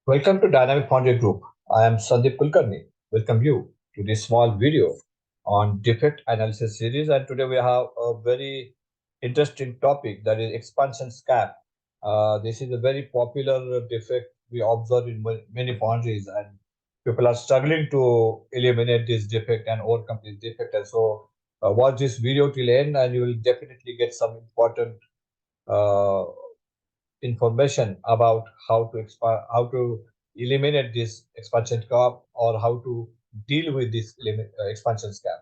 Welcome to Dynamic Foundry Group. I am Sandeep Kulkarni. Welcome you to this small video on defect analysis series. And today we have a very interesting topic, that is expansion scab. This is a very popular defect we observe in many foundries, and people are struggling to eliminate this defect and overcome this defect. And so, watch this video till end, and you will definitely get some important uh, information about how to eliminate this expansion curve or how to deal with this expansion scab.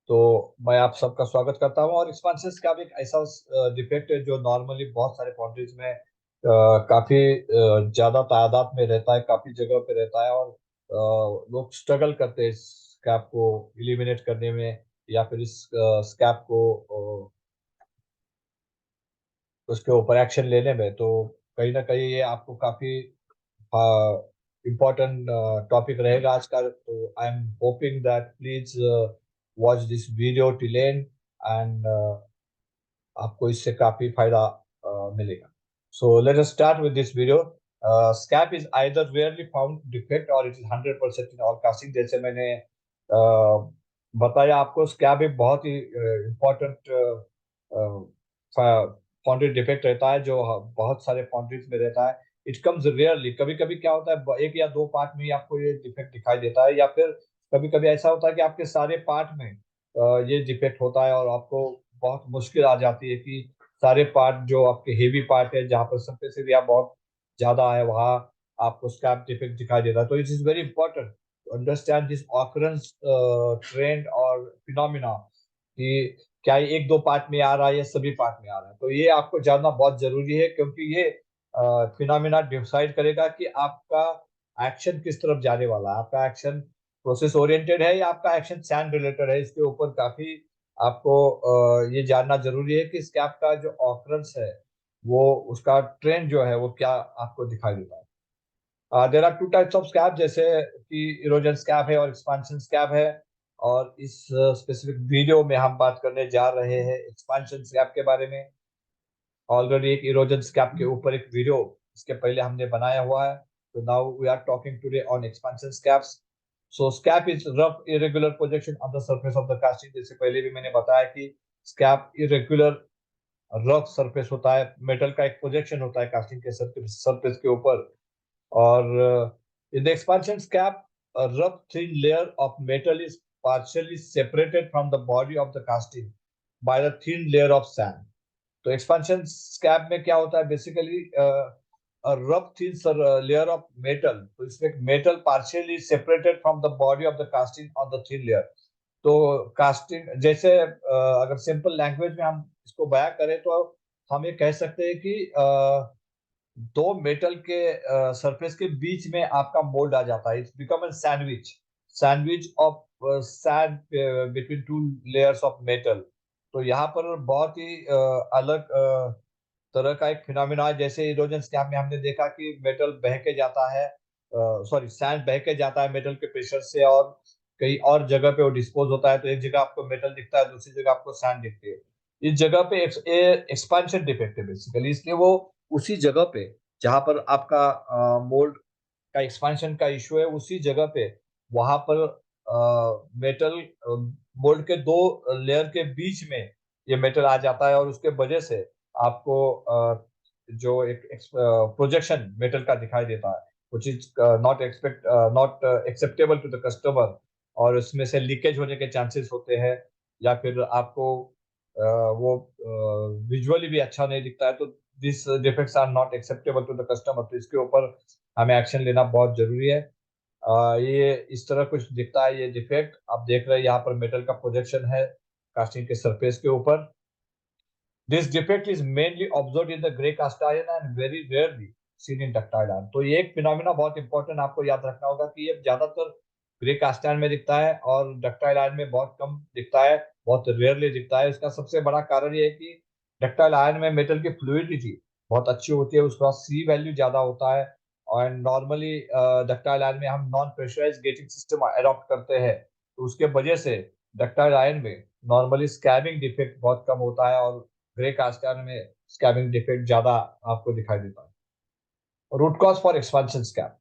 तो मैं आप सबका स्वागत करता हूं। और expansion scab एक ऐसा डिफेक्ट है जो नॉर्मली बहुत सारे फाउंड्रीज में काफी ज्यादा तादाद में रहता है, काफी जगह पे रहता है, और लोग स्ट्रगल करते हैं इस स्कैब को इलिमिनेट करने में या फिर इस स्कैब को उसके ऊपर एक्शन लेने में। तो कहीं ना कहीं ये आपको काफी इम्पोर्टेंट टॉपिक रहेगा आज का। तो I am hoping that please watch this video till end, and आपको इससे काफी फायदा मिलेगा। So let us start with this video. Scab is either rarely found defect और it is 100% in all casting. जैसे मैंने बताया आपको, स्कैप एक बहुत ही इम्पोर्टेंट फाउंड्री डिफेक्ट रहता है जो बहुत सारे फाउंड्रीज में रहता है। It comes rarely. कभी कभी क्या होता है, एक या दो पार्ट में ही आपको ये डिफेक्ट दिखाई देता है, या फिर कभी कभी ऐसा होता है कि आपके सारे पार्ट में ये डिफेक्ट होता है और आपको बहुत मुश्किल आ जाती है कि सारे पार्ट जो आपके हेवी पार्ट है, जहाँ पर सरफेस एरिया बहुत ज्यादा है, वहाँ आपको स्क्रैप डिफेक्ट दिखाई देता है। तो it is very important to understand this occurrence trend और फिनोमिना, कि क्या ये एक दो पार्ट में आ रहा है या सभी पार्ट में आ रहा है। तो ये आपको जानना बहुत जरूरी है, क्योंकि ये फिनोमिना डिसाइड करेगा कि आपका एक्शन किस तरफ जाने वाला है। आपका एक्शन प्रोसेस ओरिएंटेड है या आपका एक्शन सैंड रिलेटेड है। इसके ऊपर काफी आपको ये जानना जरूरी है कि स्कैप का जो ऑकरेंस है, वो उसका ट्रेंड जो है वो क्या आपको दिखाई देता है। There are two types of scab, जैसे कि इरोजन स्कैप है और एक्सपांशन स्कैप है। और इस स्पेसिफिक वीडियो में हम बात करने जा रहे हैं एक्सपांशन स्कैप के बारे में। ऑलरेडी एक इरोजन स्कैप के ऊपर एक वीडियो इसके पहले हमने बनाया हुआ है। तो now we are talking today on expansion scabs. So scab is rough irregular projection on the surface of the casting. जैसे पहले भी मैंने बताया कि स्कैप इरेगुलर रफ सरफेस होता है, मेटल का एक प्रोजेक्शन होता है कास्टिंग के सरफेस के ऊपर। और in the expansion scap, a rough thin layer of metal is partially separated from the body of the casting by the thin layer of sand. तो एक्सपांशन स्कैब में क्या होता है, basically rough thin layer of metal. तो इसमें metal partially separated from the body of the casting on the thin layer. तो casting जैसे अगर सिंपल लैंग्वेज में हम इसको बयां करें तो हम ये कह सकते हैं कि दो मेटल के सरफेस के बीच में आपका मोल्ड आ जाता है। It's become a sandwich, sandwich of sand between two layers of metal. तो यहाँ पर बहुत ही अलग तरह का एक फिनोमिना है। जैसे इरोजन स्कैप में हमने देखा कि मेटल बह के जाता है, सॉरी सैंड बह के जाता है मेटल के प्रेशर से, और कई और जगह पे वो डिस्पोज होता है। तो एक जगह आपको मेटल दिखता है, दूसरी जगह आपको सैंड दिखती है। इस जगह पे एक्सपांशन डिफेक्ट है बेसिकली, इसलिए वो उसी जगह पे जहां पर आपका मोल्ड का एक्सपांशन का इशू है, उसी जगह पे वहां पर मेटल मोल्ड के दो लेयर के बीच में ये मेटल आ जाता है, और उसके वजह से आपको जो एक प्रोजेक्शन मेटल का दिखाई देता है, which is not acceptable to the customer, और उसमें से लीकेज होने के चांसेस होते हैं, या फिर आपको वो विजुअली भी अच्छा नहीं दिखता है। तो this defects are not acceptable to the customer. तो इसके ऊपर हमें एक्शन लेना बहुत जरूरी है। ये इस तरह कुछ दिखता है ये डिफेक्ट। आप देख रहे हैं यहाँ पर मेटल का प्रोजेक्शन है कास्टिंग के सरफेस के ऊपर। This defect is mainly observe in the grey cast iron and very rarely seen in ductile iron. तो ये एक फिनोमिना बहुत इंपॉर्टेंट आपको याद रखना होगा कि ये ज्यादातर ग्रे कास्ट आयरन में दिखता है और डक्टाइल आयरन में बहुत कम दिखता है, बहुत रेयरली दिखता है। इसका सबसे बड़ा कारण ये है कि डक्टाइल आयरन में मेटल की फ्लूइडिटी बहुत अच्छी होती है, उसका सी वैल्यू ज्यादा होता है। और नॉर्मली डक्टाइल आयरन में हम non pressurise gating system adopt करते हैं, तो उसके वजह से डक्टाइल आयरन में नॉर्मली स्कैबिंग डिफेक्ट बहुत कम होता है, और ग्रे कास्ट आयरन में स्कैबिंग डिफेक्ट ज्यादा आपको दिखाई देता है। Root cause for expansion scab.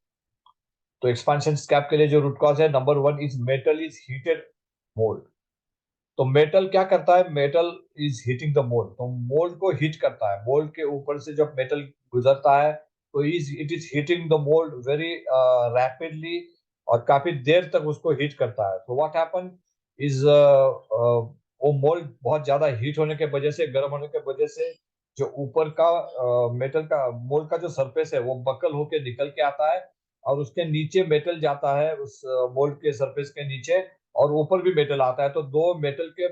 तो एक्सपांशन स्कैब के लिए जो रूट कॉज है, number one is metal is heated mould. तो मेटल क्या करता है, metal is heating the mould, तो मोल्ड को हीट करता है। मोल्ड के ऊपर से जब मेटल गुजरता है तो it is heating the mould very rapidly, और काफी देर तक उसको हीट करता है। तो व्हाट हैपन इज वो मोल्ड बहुत ज्यादा हीट होने के वजह से, गर्म होने के वजह से, जो ऊपर का मेटल का मोल्ड का जो सरफेस है वो बकल होके निकल के आता है, और उसके नीचे मेटल जाता है उस मोल्ड के सरफेस के नीचे, और ऊपर भी मेटल आता है। तो दो मेटल के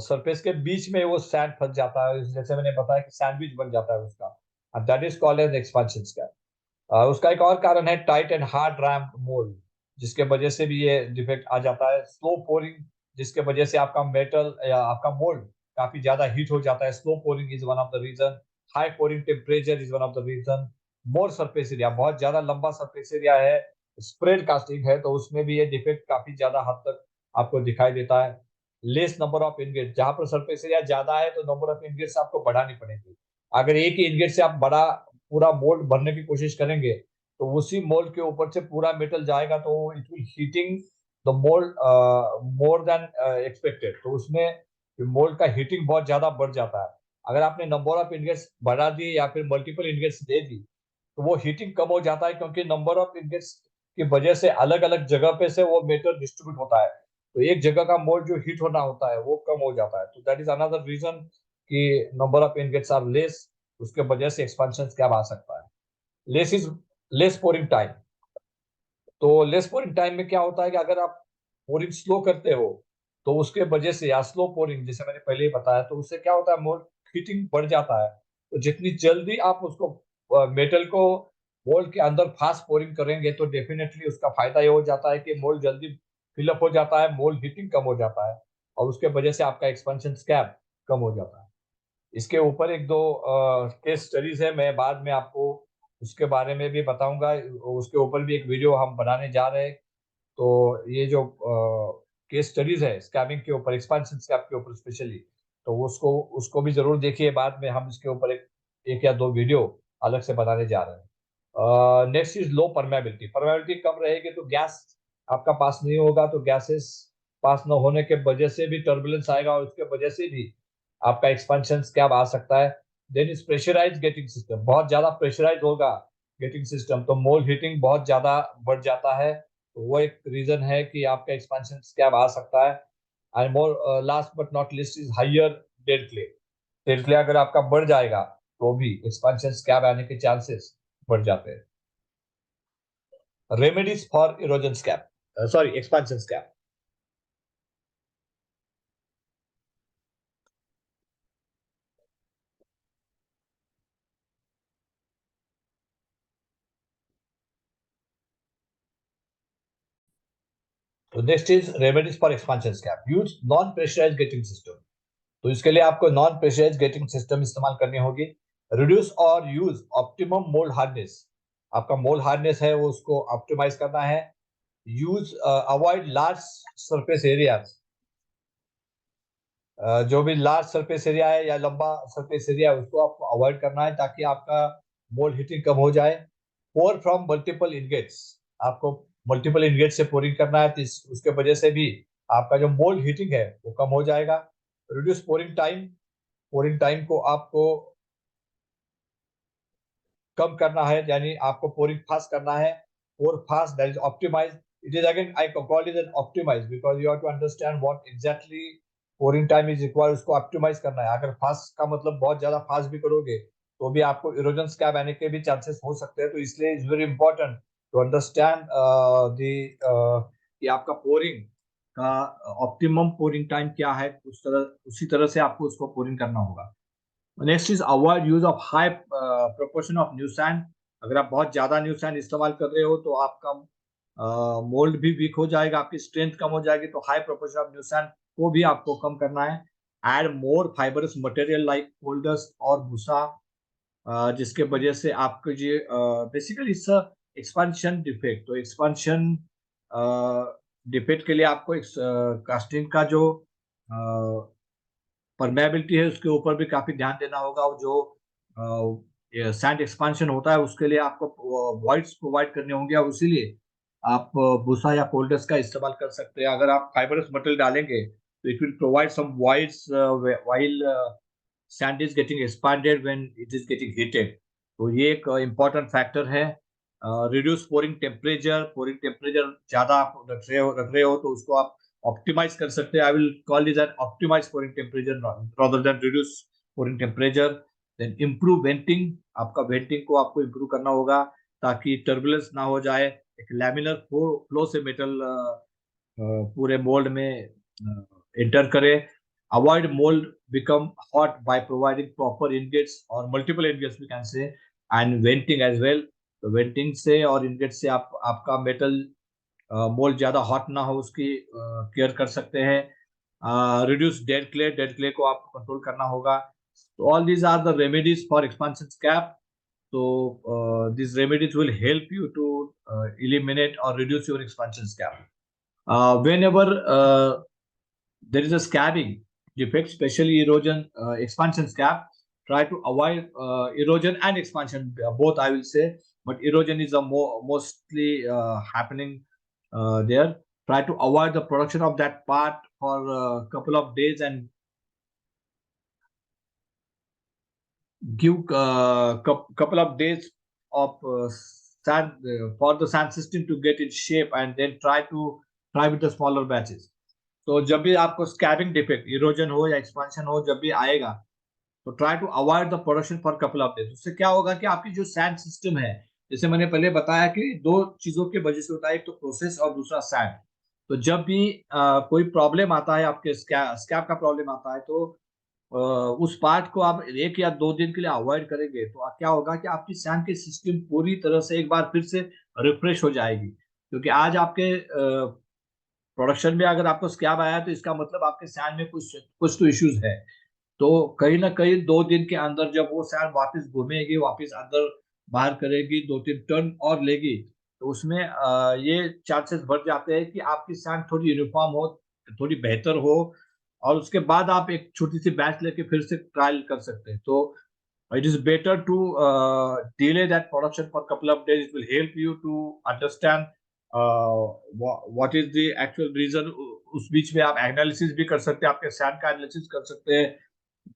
सरफेस के बीच में वो सैंड फंस जाता है, जैसे मैंने बताया कि सैंडविच बन जाता है उसका। That is called as expansion scar. उसका एक और कारण है tight and hard rammed mould, जिसके वजह से भी ये डिफेक्ट आ जाता है। स्लो पोरिंग, जिसके वजह से आपका मेटल या आपका मोल्ड काफी ज्यादा हीट हो जाता है। Slow pouring is one of the reason. High pouring temperature is one of the reason. More surface area, बहुत ज्यादा लंबा सरफेस एरिया है, स्प्रेड कास्टिंग है, तो उसमें भी ये डिफेक्ट काफी ज्यादा हद तक आपको दिखाई देता है। लेस नंबर ऑफ इनगेट, जहां पर सरफेस एरिया ज्यादा है तो नंबर ऑफ इनगेट्स आपको बढ़ानी पड़ेगी। अगर एक ही इनगेट से आप बड़ा पूरा मोल्ड भरने की कोशिश करेंगे तो उसी मोल्ड के ऊपर से पूरा मेटल जाएगा, तो it will heating the mould more than expected, तो उसमें मोल्ड का हीटिंग बहुत ज्यादा बढ़ जाता है। अगर आपने नंबर ऑफ इनगेट्स बढ़ा दिए या फिर मल्टीपल इनगेट्स दे दी तो वो हीटिंग कम हो जाता है, क्योंकि नंबर ऑफ इनगेट्स की वजह से अलग अलग जगह पे से वो मेटल डिस्ट्रीब्यूट होता है, तो एक जगह का मोल्ड जो हीट होना होता है वो कम हो जाता है। तो दैट इज अनदर रीजन कि नंबर ऑफ इनगेट्स आर लेस, उसके वजह से एक्सपेंशन क्या आ सकता है। Less is less pouring time. तो लेस पोरिंग टाइम में क्या होता है कि अगर आप पोरिंग स्लो करते हो तो उसके वजह से, या स्लो पोरिंग जैसे मैंने पहले ही बताया, तो उससे क्या होता है, मोल्ड हीटिंग बढ़ जाता है। तो जितनी जल्दी आप उसको मेटल को मोल्ड के अंदर फास्ट पोरिंग करेंगे तो डेफिनेटली उसका फायदा ये हो जाता है कि मोल्ड जल्दी फिलअप हो जाता है, मोल्ड हीटिंग कम हो जाता है, और उसके वजह से आपका एक्सपेंशन स्कैप कम हो जाता है। इसके ऊपर एक दो केस स्टडीज है, मैं बाद में आपको उसके बारे में भी बताऊंगा। उसके ऊपर भी एक वीडियो हम बनाने जा रहे हैं। तो ये जो केस स्टडीज है स्कैमिंग के ऊपर, एक्सपेंशन स्कैम के ऊपर स्पेशली, तो उसको उसको भी जरूर देखिए। बाद में हम इसके ऊपर एक या दो वीडियो अलग से बनाने जा रहे हैं। Next is low permeability. Permeability कम रहेगी तो गैस आपका पास नहीं होगा, तो गैसेस पास न होने के वजह से भी टर्बुलेंस आएगा, और उसके वजह से भी आपका एक्सपेंशन क्या आ सकता है। Then is pressurise gating system, बहुत ज्यादा प्रेशराइज होगा गेटिंग सिस्टम तो मोल हीटिंग बहुत ज्यादा बढ़ जाता है, तो वो एक रीजन है कि आपका एक्सपेंशन क्या आ सकता है। And more last but not list is higher dead clay. Dead clay अगर आपका बढ़ जाएगा तो भी एक्सपेंशन स्कैब आने के चांसेस बढ़ जाते हैं। Remedies for erosion scab, sorry expansion scab. तो next is remedies for expansion scab. Use non pressurise gating system. तो इसके लिए आपको नॉन प्रेशराइज गेटिंग सिस्टम इस्तेमाल करनी होगी। रिड्यूस और यूज ऑप्टिमम मोल्ड हार्डनेस। आपका मोल्ड हार्डनेस है वो उसको ऑप्टिमाइज करना है। Use avoid large surface areas. जो भी लार्ज सरफेस एरिया है या लंबा सरफेस एरिया है उसको आपको अवॉइड करना है, ताकि आपका मोल्ड हीटिंग कम हो जाए। पोर फ्रॉम मल्टीपल इनगेट्स। आपको मल्टीपल इनगेट से पोरिंग करना है, तो उसके वजह से भी आपका जो मोल्ड हीटिंग है वो कम हो जाएगा। Reduce pouring time. Pouring time को आपको कम करना है, यानी आपको पोरिंग फास्ट करना है। Pour fast, that is optimise. It is again I call it an optimise because you have to understand what exactly pouring time is required, उसको ऑप्टिमाइज करना है। अगर फास्ट का मतलब बहुत ज्यादा फास्ट भी करोगे तो भी आपको इरोजन स्कैब आने के भी चांसेस हो सकते हैं। तो इसलिए it's very important to understand the कि आपका पोरिंग का ऑप्टिमम पोरिंग टाइम क्या है, उसी तरह से आपको उसको पोरिंग करना होगा। Next is avoid use of high proportion of new sand. अगर आप बहुत ज्यादा न्यू सैंड इस्तेमाल कर रहे हो तो आपका मोल्ड भी वीक हो जाएगा, आपकी स्ट्रेंथ कम हो जाएगी। तो high proportion of new sand को भी आपको कम करना है। Add more fibrous material like folders और भूसा, जिसके वजह से आपको ये बेसिकली इट्स एक्सपांशन डिफेक्ट। तो एक्सपांशन डिफेक्ट के लिए आपको कास्टिंग का जो परमेबिलिटी है उसके ऊपर भी काफी ध्यान देना होगा, और जो सैंड एक्सपांशन होता है उसके लिए आपको वॉइड्स प्रोवाइड करने होंगे, और इसीलिए आप भूसा या फोल्डर्स का इस्तेमाल कर सकते हैं। अगर आप फाइबरस मटेरियल डालेंगे तो it will provide some voids while sand is getting expanded when it is getting heated। तो ये एक इम्पोर्टेंट फैक्टर है। रिड्यूस पोरिंग टेम्परेचर ज्यादा आप रख रहे हो तो उसको आप ऑप्टिमाइज कर सकते हैं। I will call this an optimise pouring temperature rather than reduce pouring temperature. Then improve venting, आपका वेंटिंग को आपको इम्प्रूव करना होगा ताकि टर्बुलेंस ना हो जाए। एक लैमिनर फ्लो से मेटल पूरे मोल्ड में एंटर करे। Avoid mold become hot by providing proper ingots or multiple ingots we can say, and venting as well। तो venting से और ingot से आप आपका मेटल मोल्ड ज्यादा हॉट ना हो उसकी केयर कर सकते हैं। रिड्यूस डेड क्ले को आपको कंट्रोल करना होगा। तो all these are the remedies for expansion scab. तो these remedies will help you to eliminate or reduce your expansion scab। Whenever there is a scabbing defect, especially erosion, expansion scab, try to avoid erosion and expansion, both I will say, but erosion is the mostly happening there। Try to avoid the production of that part for a couple of days and give couple of days of sand for the sand system to get its shape, and then try with the smaller batches। तो जब भी आपको स्कैबिंग defect, erosion हो या expansion हो, जब भी आएगा तो try to avoid the production for couple of days. उससे क्या होगा कि आपकी जो सैंड सिस्टम है, जैसे मैंने पहले बताया कि दो चीजों की वजह से होता है, एक तो प्रोसेस और दूसरा सैंड। तो जब भी कोई प्रॉब्लम आता है, आपके स्कैब का प्रॉब्लम आता है, तो उस पार्ट को आप 1 या 2 दिन के लिए अवॉइड करेंगे तो क्या होगा कि आपकी सैंड की सिस्टम पूरी तरह से एक बार फिर से रिफ्रेश हो जाएगी। क्योंकि आज आपके प्रोडक्शन में अगर आपको स्कैब आया है तो इसका मतलब आपके सैंड में कुछ कुछ तो इश्यूज है। तो कहीं ना कहीं 2 दिन के अंदर जब वो सैंड वापस घूमेगी, वापस अंदर बाहर करेगी, 2-3 टर्न और लेगी, तो उसमें ये चांसेस बढ़ जाते हैं कि आपकी सैंड थोड़ी यूनिफॉर्म हो, थोड़ी बेहतर हो, और उसके बाद आप एक छोटी सी बैच लेके फिर से ट्रायल कर सकते हैं। तो it is better to delay that production for a couple of days। It will help you to understand what is the actual reason। उस बीच में आप एनालिसिस भी कर सकते हैं, आपके सैंड का एनालिसिस कर सकते हैं,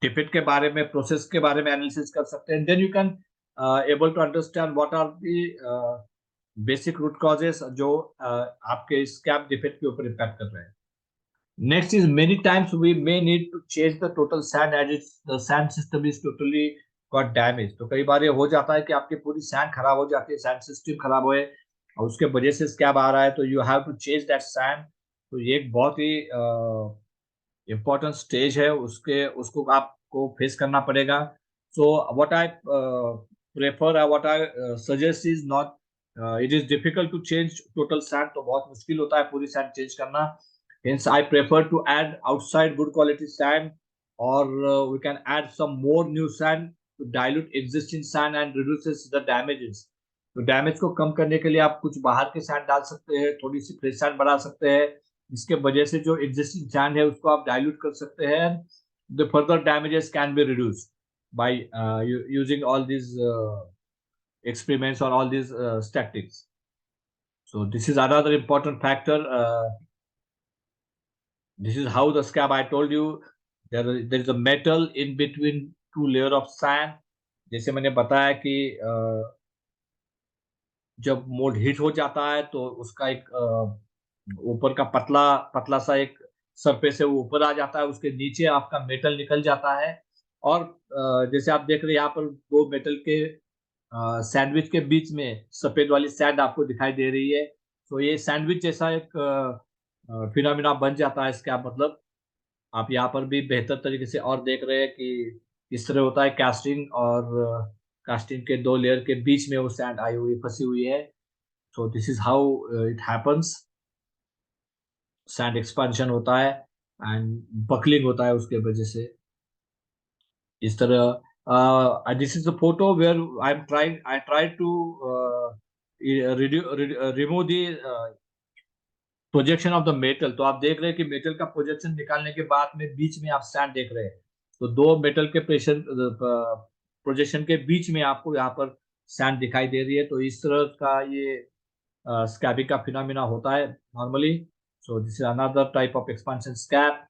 डिफेक्ट के बारे में, प्रोसेस के बारे में एनालिसिस कर सकते हैं। Then you can able to understand what are the basic root causes जो आपके स्कैब डिफेक्ट के ऊपर इम्पैक्ट कर रहे हैं। Next is many times we may need to change the total sand as the sand system is totally got damaged। तो कई बार ये हो जाता है कि आपकी पूरी सैंड खराब हो जाती है, सैंड सिस्टम खराब हुए और उसके वजह से स्कैब आ रहा है, तो you have to change that sand. तो ये एक बहुत ही इम्पोर्टेंट स्टेज है, उसको आपको फेस करना पड़ेगा। So what I prefer, what I suggest is not, it is difficult to change total sand. तो बहुत मुश्किल होता है पूरी सैंड चेंज करना। Hence, I prefer to add outside good quality sand, or we can add some more new sand to dilute existing sand and reduces the damages। तो damage को कम करने के लिए आप कुछ बाहर के सैंड डाल सकते हैं, थोड़ी सी फ्रेश सैंड बढ़ा सकते हैं, इसके वजह से जो एग्जिस्टिंग सैंड है उसको आप डाइल्यूट कर सकते हैं। The further damages can be reduce by using all these experiments or all these tactics। So this is another important factor। This is how the scab, I told you, there is a metal in between two layer of sand। जैसे मैंने बताया कि जब mould heat हो जाता है तो उसका एक ऊपर का पतला पतला सा एक सरफेस है, वो ऊपर आ जाता है, उसके नीचे आपका मेटल निकल जाता है। और जैसे आप देख रहे हैं यहाँ पर दो मेटल के सैंडविच के बीच में सफेद वाली सैंड आपको दिखाई दे रही है। तो ये सैंडविच जैसा एक फिनोमिना बन जाता है। इसका मतलब आप यहाँ पर भी बेहतर तरीके से और देख रहे हैं कि किस तरह होता है कास्टिंग, और कास्टिंग के 2 लेयर के बीच में वो सैंड आई हुई फंसी हुई है। तो this is how it happens. Sand expansion होता है एंड बकलिंग होता है उसके वजह से इस तरह। This is the photo where I try to remove the projection of the metal. तो आप देख रहे हैं कि मेटल का प्रोजेक्शन निकालने के बाद में बीच में आप सैंड देख रहे हैं। तो 2 मेटल के प्रेशर प्रोजेक्शन के बीच में आपको यहाँ पर सैंड दिखाई दे रही है। तो इस तरह का ये स्कैबिंग का फिनोमिना होता है normally. So this is another type of expansion scab.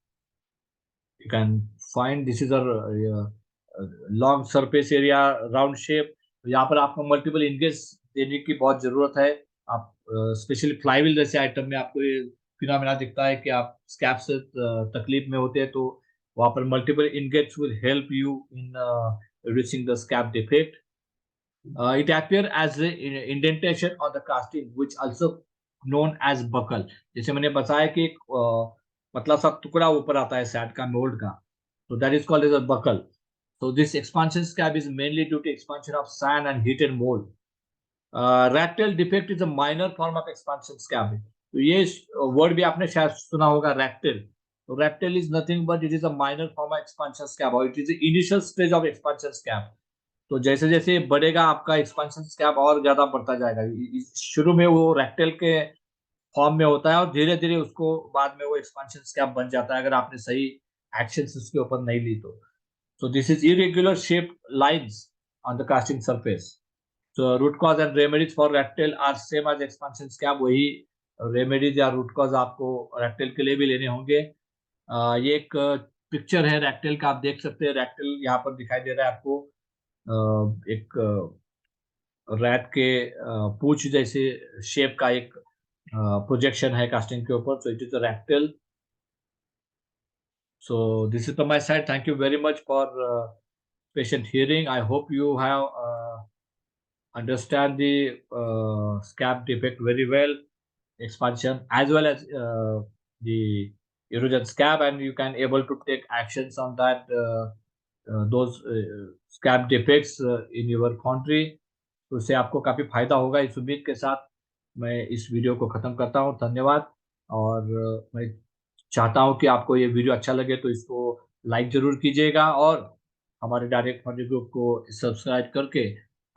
You can find this is a long surface area, round shape। यहाँ पर आपको मल्टीपल इंगेज देने की बहुत जरूरत है। आप स्पेशली फ्लाईव्हील जैसे आइटम में आपको ये फिनोमेना दिखता है कि आप स्कैब से तकलीफ में होते हैं, तो वहाँ पर multiple engage will help you in reducing the scab defect. It appear as a indentation on the casting, which also known as buckle। जैसे मैंने बताया कि एक पतला सा टुकड़ा ऊपर आता है सैड का, मोल्ड का, तो that is called as a buckle. So this expansion scab is mainly due to expansion of sand and heat and mold। rat tail defect is a minor form of expansion scab। तो ये word भी आपने शायद सुना होगा, rat tail। तो rat tail is nothing but it is a minor form of expansion scab, और it is the initial stage of expansion scab। तो जैसे जैसे बढ़ेगा आपका एक्सपेंशन स्कैब और ज्यादा बढ़ता जाएगा। शुरू में वो रेक्टल के फॉर्म में होता है और धीरे धीरे उसको बाद में वो एक्सपेंशन स्कैब बन जाता है अगर आपने सही एक्शंस उसके ऊपर नहीं ली तो। So this is irregular shape lines on the casting surface. So root cause and remedies for rat tail are same as expansion scab. वही रेमेडीज या रूट कॉज आपको रेक्टल के लिए भी लेने होंगे। ये एक पिक्चर है रेक्टल का, आप देख सकते हैं रेक्टल यहाँ पर दिखाई दे रहा है आपको। एक रैट के पूंछ जैसे शेप का एक प्रोजेक्शन है कास्टिंग के ऊपर। So it is a rectal. So this is from my side. Thank you very much for patient hearing। I hope you have understand the scab defect very well, expansion as well as the erosion scab, and you can able to take actions on that those scab defects in your country। तो उससे आपको काफी फायदा होगा, इस उम्मीद के साथ मैं इस वीडियो को खत्म करता हूँ। धन्यवाद। और मैं चाहता हूँ कि आपको ये वीडियो अच्छा लगे तो इसको लाइक जरूर कीजिएगा, और हमारे डायरेक्ट फंडी ग्रुप को सब्सक्राइब करके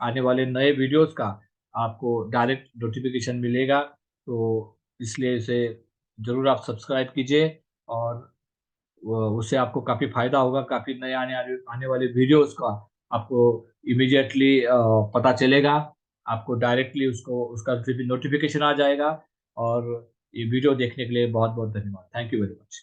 आने वाले नए वीडियोस का आपको डायरेक्ट नोटिफिकेशन मिलेगा। तो इसलिए इसे जरूर आप सब्सक्राइब कीजिए, और उससे आपको काफी फायदा होगा। काफी नए आने वाले वीडियोस का आपको इमीडिएटली पता चलेगा। आपको डायरेक्टली उसको उसका नोटिफिकेशन आ जाएगा। और ये वीडियो देखने के लिए बहुत बहुत धन्यवाद। Thank you very much.